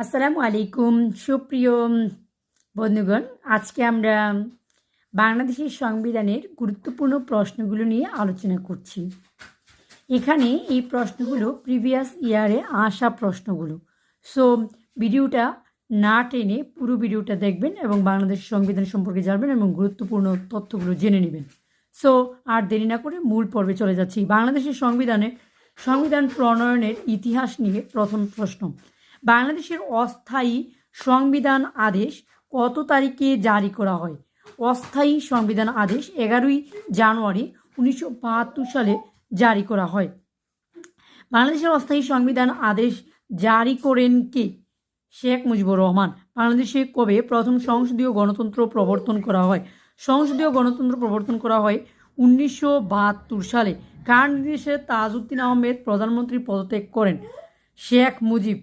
আসসালামু আলাইকুম সুপ্রিয় বন্ধুগণ। আজকে আমরা বাংলাদেশের সংবিধানের গুরুত্বপূর্ণ প্রশ্নগুলো নিয়ে আলোচনা করছি। এখানে এই প্রশ্নগুলো প্রিভিয়াস ইয়ারে আসা প্রশ্নগুলো। সো ভিডিওটা না টেনে পুরো ভিডিওটা দেখবেন এবং বাংলাদেশের সংবিধান সম্পর্কে জানবেন এবং গুরুত্বপূর্ণ তথ্যগুলো জেনে নেবেন। সো আর দেরি না করে মূল পর্বে চলে যাচ্ছি। বাংলাদেশের সংবিধান প্রণয়নের ইতিহাস নিয়ে প্রথম প্রশ্ন। বাংলাদেশের অস্থায়ী সংবিধান আদেশ কত তারিখে জারি করা হয়? অস্থায়ী সংবিধান আদেশ 11ই জানুয়ারি 1972 সালে জারি করা হয়। বাংলাদেশের অস্থায়ী সংবিধান আদেশ জারি করেন কে? শেখ মুজিবুর রহমান। বাংলাদেশে কবে প্রথম সংসদীয় গণতন্ত্র প্রবর্তন করা হয়? সংসদীয় গণতন্ত্র প্রবর্তন করা হয় 1972 সালে। কার নির্দেশে তাজউদ্দিন আহমেদ প্রধানমন্ত্রী পদত্যাগ করেন? শেখ মুজিব।